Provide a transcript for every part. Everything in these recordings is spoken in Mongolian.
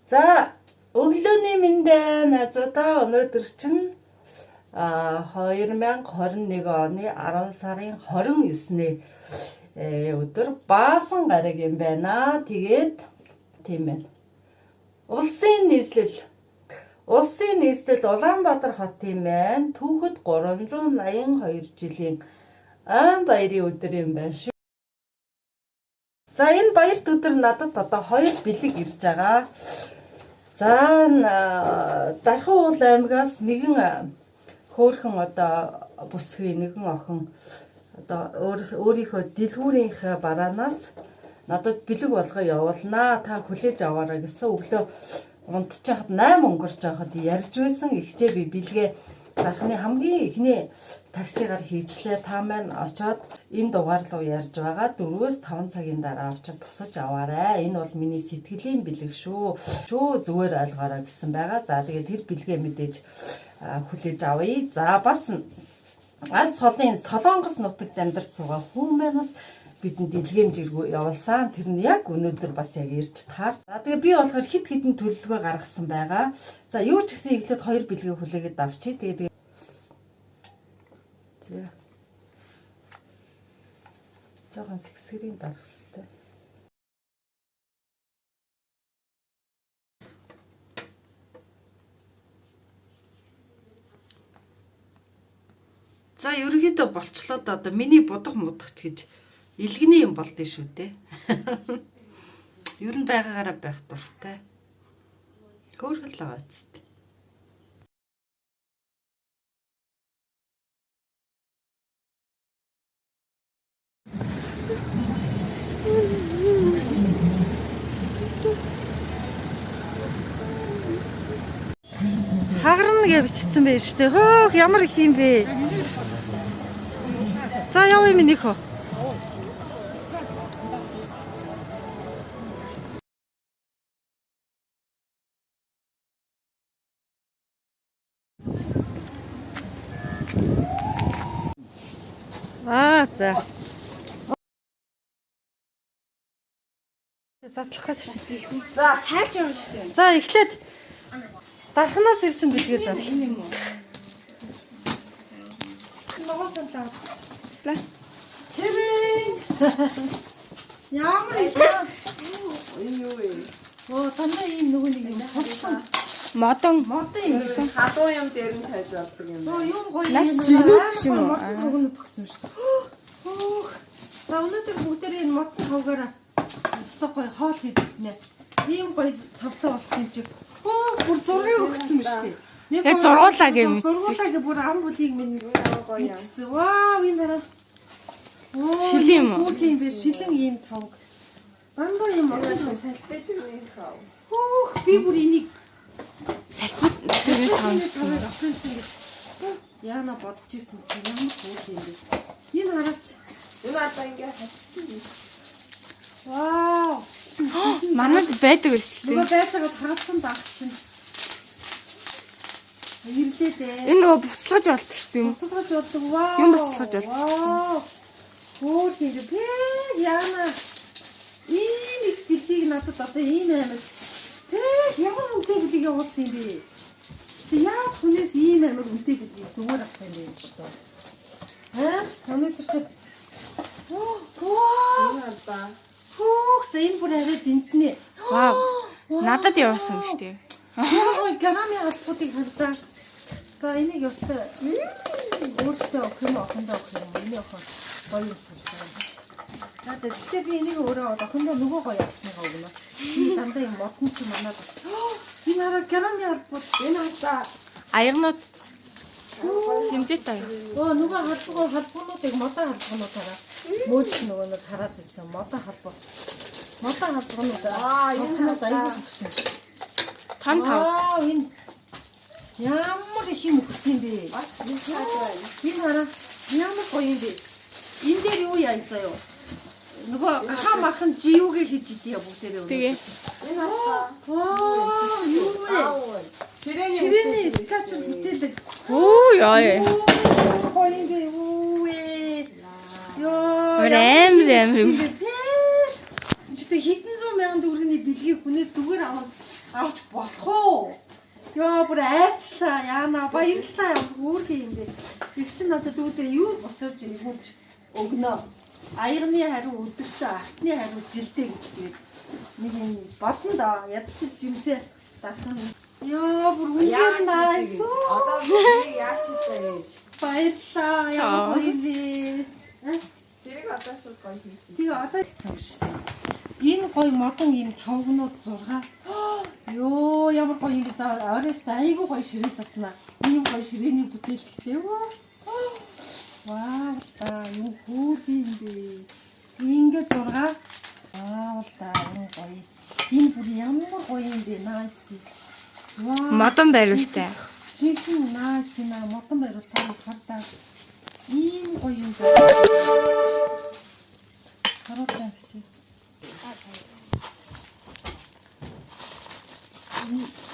За өглөөний мэндэ найзуудаа өнөөдөр чинь 2021 оны 10 сарын 29-ний өдөр баасан гараг юм байна. Тэгээд тийм байна. Улсын нийслэл Улаанбаатар хот юм байна. Түүхэд 382 жилийн ан баярын өдөр юм байна шүү. За энэ баярт өдөр надад одоо 2 бэлэг ирж байгаа. За Дархан уул аймагаас нэгэн хөөрхөн одоо бүсгүй нэгэн охин одоо өөрийнхөө дэлгүүрийнхээ бараанаас надад бэлэг болгоо явуулнаа. Та хүлээж аваарай гэсэн өглөө унтчихад 8 өнгөрч байхад ярьж байсан. Ихчээ би бэлгээ Дарханы хамгийн ихний таксигаар хийчлээ. Та маань очоод энэ дугаар руу ярьж байгаа 4-5 цагийн дараа очоод тусаж аваарай. Энэ бол миний сэтгэлийн бэлэг шүү. Зүгээр ойлгоорой гэсэн байгаа. За тэгээд тэр бэлгээ мэдээж хүлээж авъя. За бас алс холын Солонгос нутагт амьдарч байгаа хүмүүс бас бидэнд дэлгээмж явуулсан. Тэр нь яг өнөөдөр бас яг ирж таарч. За тэгээ би болохоор хит хитэн төлөвлөгөө гаргасан байгаа. За юу ч гэсэн эхлээд 2 бэлгээ хүлээгээд авчи. Тэгээ жоохон сэгсгэрийн дарах хэрэгтэй. За ерөнхийдөө болчлоо да одоо миний будах мудахч гэж илгэний юм болд нь шүү дээ. Ер нь байгаагаараа байх дуртай. Хөөрхөн л байгаа зү. Хагарна гэж бичсэн байж штэ. Хөөх ямар их юм бэ? За явъя минийх хөө. За. Задлах гэж байна. За, хайрч явна шүү дээ. За, эхлээд Дарханаас ирсэн бэлгээ зад. Энэ юм уу? Ногоон саналаа. Цэрэн. Ямар их. Юу вэ? Танай ийм нөгөө нэг юм хутсан. Модон юм гэсэн. Хадуу юм дээр нь тавьж авдаг юм. Юм гоё. Наач чилүү биш юм уу? Модон төгсөн шүү дээ. За өнөөдөр бүгдээрээ энэ модон тавгаараа өстой гоё хоол хийж иднэ. Ийм гоё савлаа болсон юм чи. Бүр 6 өгсөн юм шүү дээ. Яг зургуулаа гэм. Зургуулаа бүр ам бүлийг минь гоё юм. Вау, энэ хараа. Шилэн юм уу? Бүр тийм биш, шилэн ийм тавг. Дандаа юм модон Салбит нэг хав. би бүр энийг Салбит тэрээс хавсан. Яна бодож исэн чи ямар хөөх юм бэ? Энэ хараач. Энэ одоо ингээ хачдаг. Вау. Манайд байдаг байсан шүү Нөгөө дээ. байж байгаа харагдсан даах чинь. Ирлээ дээ. Энэ нөгөө буцалгаж болт шүү дээ. Буцалгаж болдог. Вау. Юм буцалгаж болт. Вау. Хөөх юм бэ? Яна. Ийм их бэлгийг надад одоо ийм амар. Ямар үнэтэй бэлгийг явуулсан юм бэ? Яаж хүнээс ийм амар үнэтэй бэлгийг зүгээр авах юм бэ шүү дээ. Өнөөдөр чи Ба. Хөөх за энэ бүр арай дэнтнэ. Вау. Надад явуулсан шүү дээ. Яа, грамын албуудыг хардаа. За энийг ёстой. Өөртөө өгөх юм охиндоо өгөх юм. Миний охин гоё юм сууж байгаа. За тэгэхээр би энийг өөрөө охиндоо нөгөө гоё авсныгаа өгнө. Энэ дандаа юм модон чи манад. Энэ хараа грамын албууд энэ хатаа Аягнууд хэмжээтэй. нөгөө халбуунуудыг модон халбуунуудаараа мөөч нөгөө нэг хараад ирсэн. Модон халбуу. Модон халбуунуудаа. Энэ аягүй өгсөн. Тон тав. Энэ ямар их юм өгсөн юм бэ? Бас нэг хаад байна. Энэ хараа ямар гоё юм бэ? Энэ дээр юу яа заяа? Нөгөө ахаа махан жиюугээ хийж идэх бүгдээрээ. Тэгээ. Энэ хаа. Юу вэ? Ширэний скач бүтээлэг. Оо яа. Гоё юм бэ? Ёо. Рэм. Чи хэдэн зуун мянган төгрөгийн бэлгийг хүнээс зүгээр аваад авч болох уу? Яа бүр айчлаа. Яана баярлалаа. Өөр юм бэ. Их чинь надад үүдээ юу буцааж өгөөч өгнө. Аягны хариу өдөртөө алтны хариу жилдээ гэж тэгээд нэг юм бодно доо. Ядчих жимсээ дахин. Яа бүр үнээр найс. Одоо би яач хийлээ гэж. Баярлалаа. Яа гоё юм бэ. Тэрийг одоо шууд гоё хийчих. Тэгээ одоо юм шүү дээ. Энэ гоё модон ийм тавгнууд 6. Йоо ямар гоё юм бэ. За оройс айгүй гоё ширээ таснаа. Ийм гоё ширээний бүтээлтэй. Вау та юу хөөх юм бэ. Ингээд 6. Вау та энэ гоё. Энэ бүр ямар гоё юм бэ. Найс. Вау. Модон байруултай. Жинхэнэ найс наа модон байруул та хардаа. Ийм гоё юм бэ. Хараатай чи.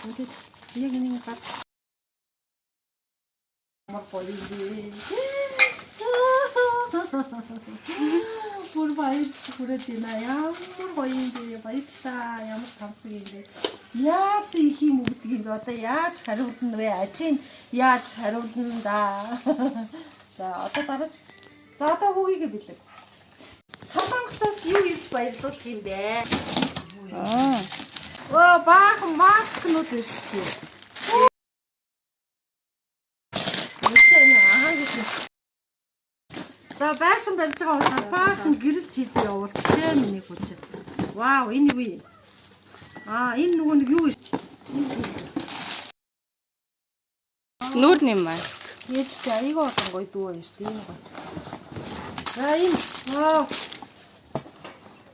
Үгүй яг нэг гад мар гоё юм бэ. Бүр баяр хүрээд байна. Ямар гоё юм бэ. Баярлалаа. Ямар тавсаг юм бэ. Яаж их юм өгдөг юм бэ? Одоо яаж хариулна вэ? Ажийн яаж хариулна да. За одоо дараач. За одоо хүүгийгээ бэлэг. Солонгосоос юу ирж баярлуулах юм бэ? Аа. Оо баахан маскнууд ирсэн. За байшин барьж байгаа болохоор баахан гэрэл чийд явуулчихжээ миний хүч. Вау энэ юу юм? Энэ нөгөө нэг юу вэ? Нүүрний маск. Яаж ч айгаа олон гоё дүү байна шүү дээ энэ гоё. За энэ вау.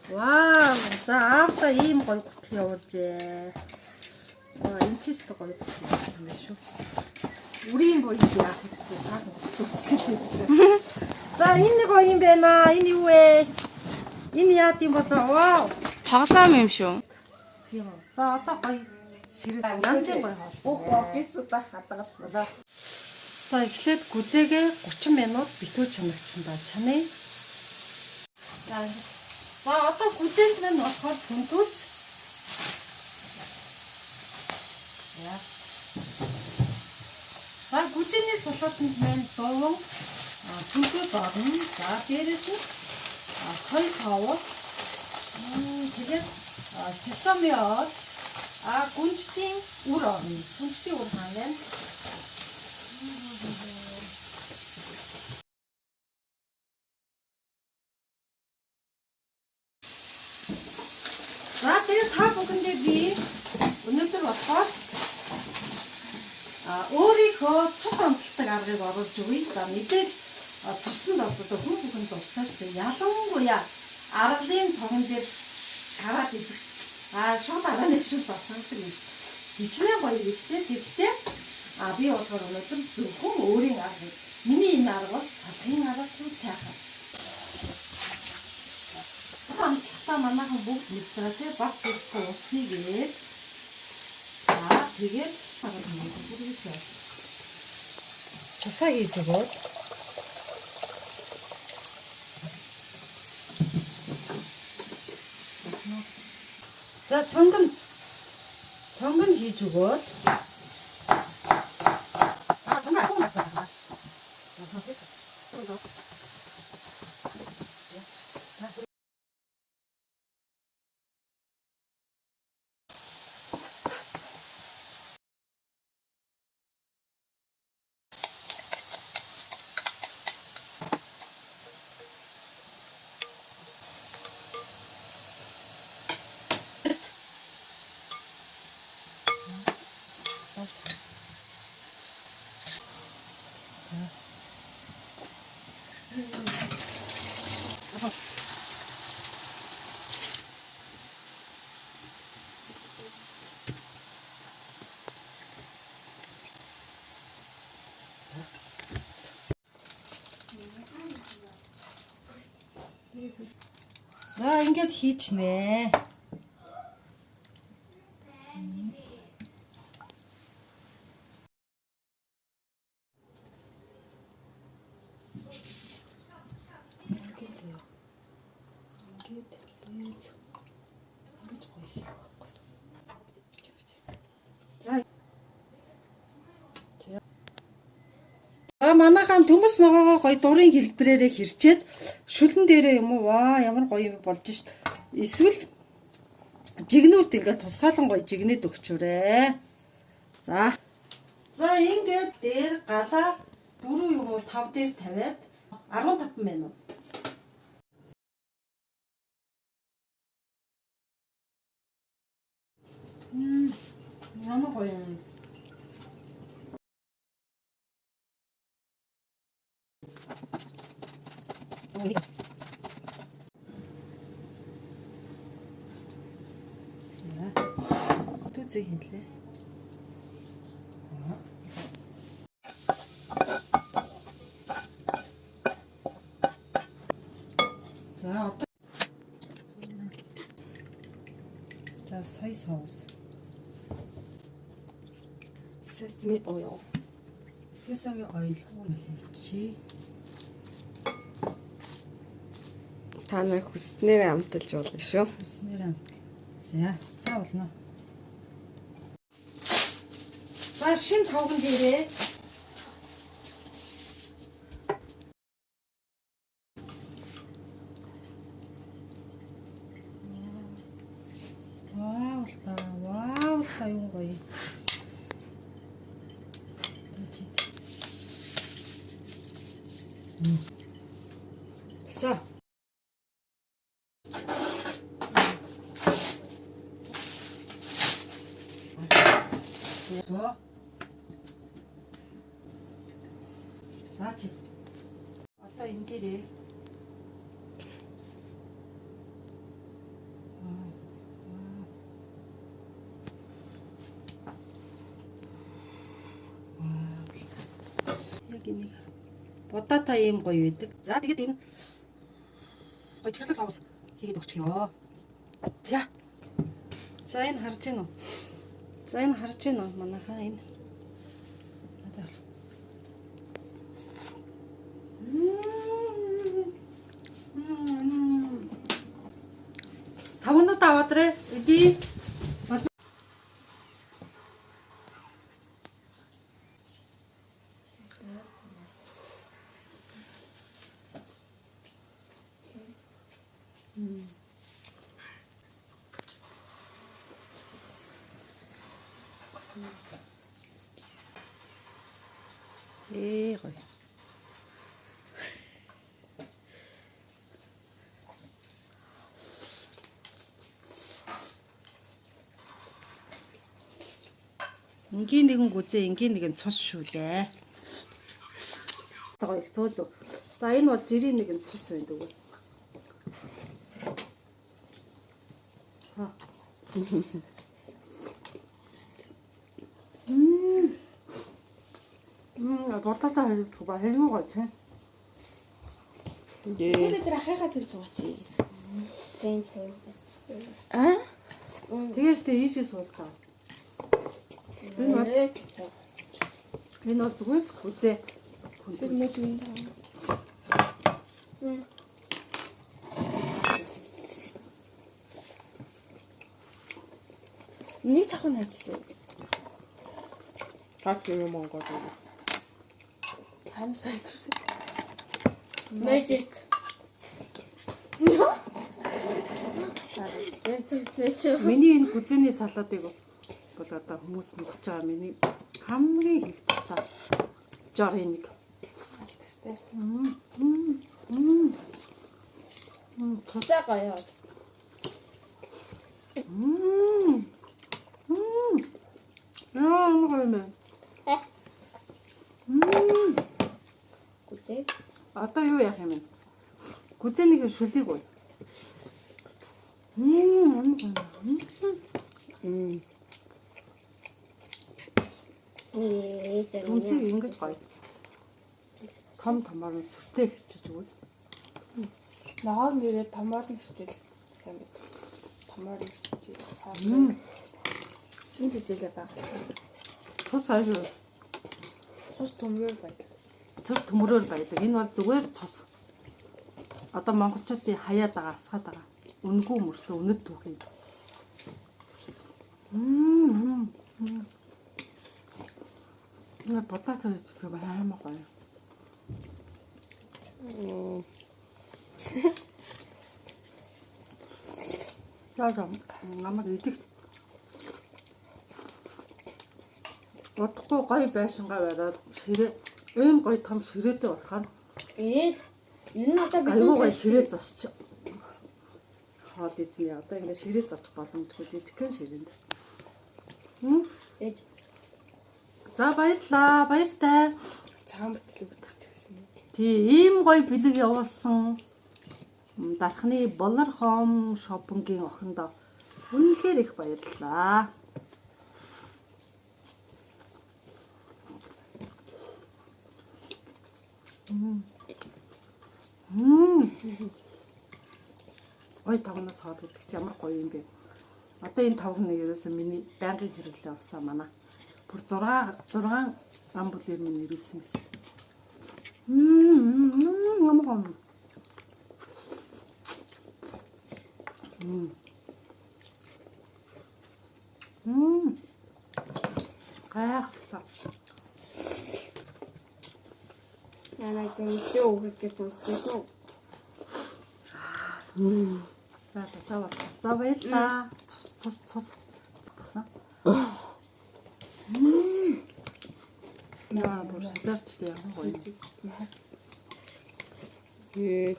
Вау. За аавда ийм гоё гутал явуулжээ. Энэ ч ихтэй гоё гутал байсан байх шүү. Үрийн боёд яах вэ? Саахан гутал үзлээ. За энэ нэг гоё юм байна. Энэ юу вэ? Энэ яад юм болоо? Вау. Тоглоом юм шүү. Тийм үү. За одоо гоё ширээ ганцын гоё хоол. Бис удаа хадгална. За эхлээд гүзээгээ 30 минут битүү чанагчсан чанаа. За одоо гүзээнд маань болохоор түнтүүц. Яа. За гүзээний салаатанд маань дуун түнтүүц орно. За дээрэс нь цой тавус. Тэгээд сесами ор. Гүнжтийн үр орно. Гүнжтийн үр хаана вэ? За тэгээд та бүхэндээ би өнөөдөр болохоор өөрийнхөө цус амтлагдаг аргыг оруулж өгье. За мэдээж цуснд одоо хүн бүхэнд дуртай шүү дээ. Ялангуяа аргалын цогон дээр шараад идэх. Шууд агааны шүүс асуулдаг юм шүү. Хичнээн гоё юм шүү дээ. Тэгтээ би болохоор өнөөдөр зөвхөн өөрийн аргыг миний энэ арга бол салхины арга түр сайхан. Та манайхан бүгд мэдж байгаа тийм баг зэрэгтэй ус хийгээд тэгээд хараад нэг бүрийг шээ. Цусаа хийж өгөөд за сонгон хийж өгөөд сонгон ахын байна. За ингээд хийчихнэ. Ингээд Манайхан төмөс ногоогоо гоё дурын хэлбэрээрээ хэрчээд шүлэн дээрээ юм уу? Ваа, ямар гоё юм болж шít. Эсвэл жигнүүрт ингээд тусгаалan гоё жигнээд өгчөөрэй. За. За ингээд дээр галаа 4 юм уу 5 дээр тавиад 15 минут. Ямар гоё юм. Түзээ хэлээ. За одоо за соёо соус. Sesame oil. Sesame oil хийчихье. Та нар хүснээр амталж болно шүү. Хүснээр амт. За болно. За шин тавган дээрээ Вау, та юм гоё. За. За чи. Одоо энэ дээрээ яг энийг бодота ийм гоё байдаг. За тэгээд энэ гоё чиглэг соус хийгээд өгчих ёо. За. За энэ харж гин үү? За энэ харж гин үү манайхаа энэ. Тавнууд аваадрэ. Иди. Гоё. Ингийн нэгэн гүзээ, ингийн нэгэн цус шүү дээ. Гоё зөө. За энэ бол жирийн нэгэн цус байдаг үү? Бодота хэлэх ба хэлмэг гоё тийм. Бид тэр хахаа тэн цугаач. А? Тэгээс тэ ийшээ суултаа. Энэ бол зүгээр үзээ. Нэг сахын хайцсан. Хат юм Монгол. Хам сайжруулсан. Magic. Миний энэ гүзээний салаатыг бол одоо хүмүүс мэдж байгаа миний хамгийн их таа. Жоо нэг. Тусаа гоё. Гүзээ. Одоо юу яах юм бэ? Гүзээнийг шүлийг уу? Үнсийг ингэж гоё. Том нь сүртэй хэсчиж өгвөл. Ногоог нэрээ томоор нь хэвчээ. Томоор нь хэвчээ. Шинэ төжөлөө баг. Цус ааш. Цус төмрөөр байдаг. Цус төмрөөр байдаг. Энэ бол зүгээр цус. Одоо монголчуудын хаяад байгаа, асгаад байгаа. Үнгүй мөртөө үнэт түүхий. Бодаач хийдэг аймаг гоё. Яагаад намайг идэх бодохгүй гоё байшингаа бариад ширээ ийм гоё том ширээтэй болохоор Энэ нь одоо аюу гоё ширээ засч хоол иднэ. Одоо ингэ ширээ засах боломжгүй идэхэн ширээнд. За баярлаа. Баяртай. цагаан бүтлэг өгдөг гэсэн юм. Тий, ийм гоё бэлэг явуулсан. Дархны Болор Home Shopping-ийн охиндоо үнэхээр их баярлалаа. Ой тавнаас хоол идэх ч ямар гоё юм бэ. Одоо энэ тавх нь ерөөсөө миний байнгын хэрэглээ болсон манай. Бүр 6 ам бүлээр минь ирүүлсэн гэсэн. Ямар гоё. Гайхалтай. Яна гэнтэй өгөх гэж үзсэн. За баярлаа. Цус. Яа, бүр шалаарч яах гоё.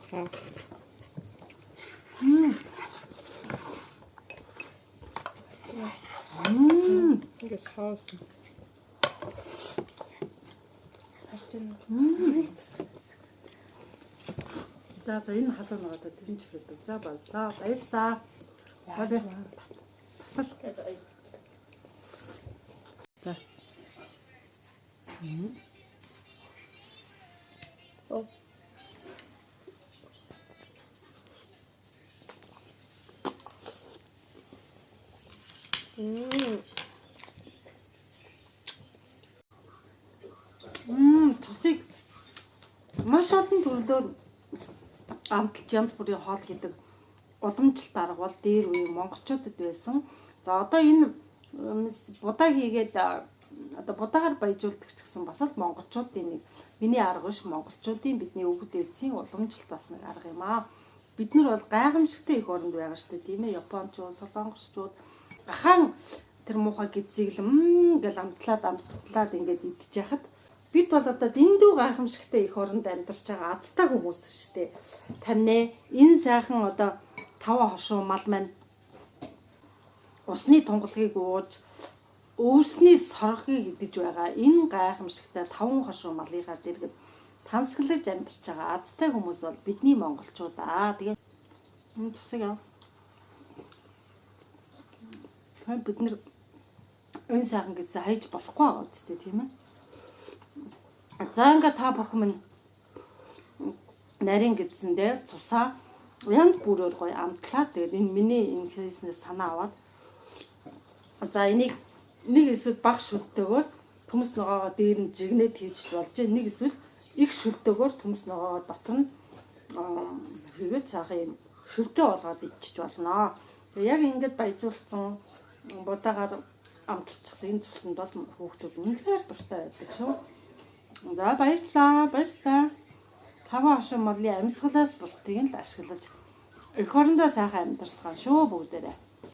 цаа. Ингээд соус. Хашчин. За энэ халуун наадаа тэрэн чиглэлд. За баярлаа. Тасал. За. Тусыг маш олон төрлөөр амталж янз бүрийн хоол гэдэг уламжлалт арга бол дээр үе монголчуудад байсан. За одоо энэ будаа хийгээд одоо будаагаар баяжуулдаг ч гэсэн бас л монголчуудын нэг миний арга биш монголчуудын бидний өвөг дээдсийн уламжлалт бас нэг арга юм аа. Бид нар бол гайхамшигтай их оронд байгаа шүү дээ тийм ээ. Японочууд, солонгосчууд гахаан тэр муухай гизэглэм гэл амтлаад ингээд идчих яхад бид бол одоо дэндүү гайхамшигтай их оронд амьдарч байгаа азтай хүмүүс шүү дээ. Таньнэ энэ сайхан одоо 5 хошуу мал маань усны тунгалгийг ууж өвсний соргыг идэж байгаа энэ гайхамшигтай 5 хошуу малыгаа дэргэд тансаглаж амьдарч байгаа азтай хүмүүс бол бидний монголчууд аа. Тэгээ энэ тусаг яа. Бид нар энэ сайхан гэсэн хайж болохгүй байгаа үстэй тийм ээ. За ингээ та бүхэн минь нарийн гэдсэндээ цусаа янз бүрээр гоё амтлаа. Тэгээд энэ миний энэ хийснээс санаа аваад за энийг нэг эсвэл бага шүлтэйгээр төмс ногоогоо дээр нь жигнэд хийж болж нэг эсвэл их шүлтэйгээр төмс ногоогоо дотор нь хийгээд цаахан юм шүлтэй болгоод идчих болно. Тэгээд яг ингэж баяжуулсан будаагаар амталчихсан энэ цуснд бол хүүхдүүд үнэхээр дуртай байдаг шүү. За баярлаа. 5 хошуу малын амьсгалаас бусдыг нь л ашиглаж эх орондоо сайхан амьдарч байгаа шүү бүгдээрээ.